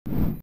The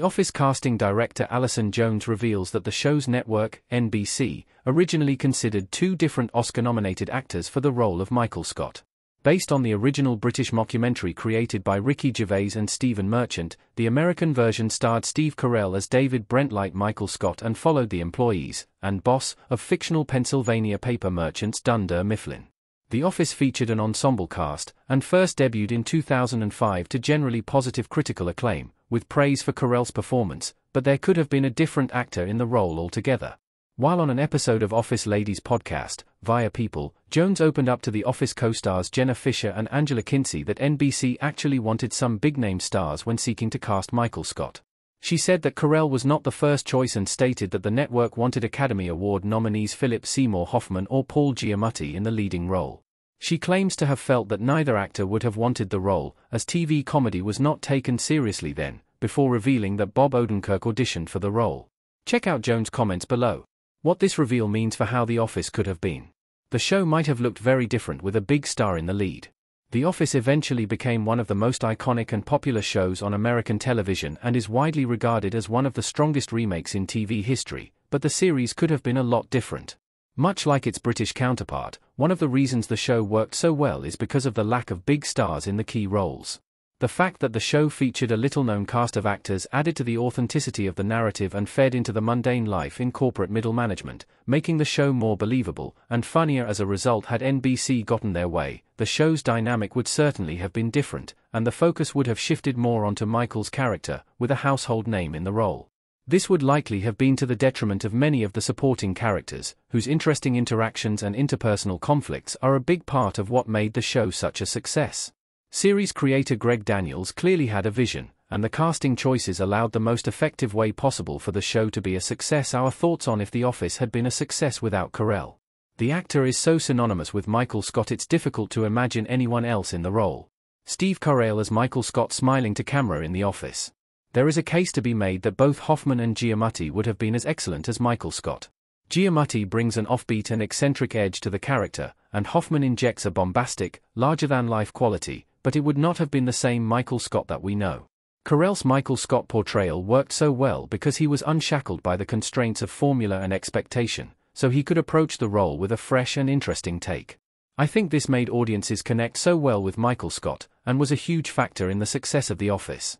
Office casting director Alison Jones reveals that the show's network, NBC, originally considered two different Oscar-nominated actors for the role of Michael Scott. Based on the original British mockumentary created by Ricky Gervais and Stephen Merchant, the American version starred Steve Carell as David Brent-like Michael Scott and followed the employees and boss of fictional Pennsylvania paper merchants Dunder Mifflin. The Office featured an ensemble cast, and first debuted in 2005 to generally positive critical acclaim, with praise for Carell's performance, but there could have been a different actor in the role altogether. While on an episode of Office Ladies podcast, via People, Jones opened up to the Office co-stars Jenna Fisher and Angela Kinsey that NBC actually wanted some big-name stars when seeking to cast Michael Scott. She said that Carell was not the first choice and stated that the network wanted Academy Award nominees Philip Seymour Hoffman or Paul Giamatti in the leading role. She claims to have felt that neither actor would have wanted the role, as TV comedy was not taken seriously then, before revealing that Bob Odenkirk auditioned for the role. Check out Jones' comments below. What this reveal means for how The Office could have been. The show might have looked very different with a big star in the lead. The Office eventually became one of the most iconic and popular shows on American television and is widely regarded as one of the strongest remakes in TV history, but the series could have been a lot different. Much like its British counterpart, one of the reasons the show worked so well is because of the lack of big stars in the key roles. The fact that the show featured a little-known cast of actors added to the authenticity of the narrative and fed into the mundane life in corporate middle management, making the show more believable and funnier as a result. Had NBC gotten their way, the show's dynamic would certainly have been different, and the focus would have shifted more onto Michael's character, with a household name in the role. This would likely have been to the detriment of many of the supporting characters, whose interesting interactions and interpersonal conflicts are a big part of what made the show such a success. Series creator Greg Daniels clearly had a vision, and the casting choices allowed the most effective way possible for the show to be a success. Our thoughts on if The Office had been a success without Carell. The actor is so synonymous with Michael Scott it's difficult to imagine anyone else in the role. Steve Carell as Michael Scott smiling to camera in The Office. There is a case to be made that both Hoffman and Giamatti would have been as excellent as Michael Scott. Giamatti brings an offbeat and eccentric edge to the character, and Hoffman injects a bombastic, larger-than-life quality, but it would not have been the same Michael Scott that we know. Carell's Michael Scott portrayal worked so well because he was unshackled by the constraints of formula and expectation, so he could approach the role with a fresh and interesting take. I think this made audiences connect so well with Michael Scott, and was a huge factor in the success of The Office.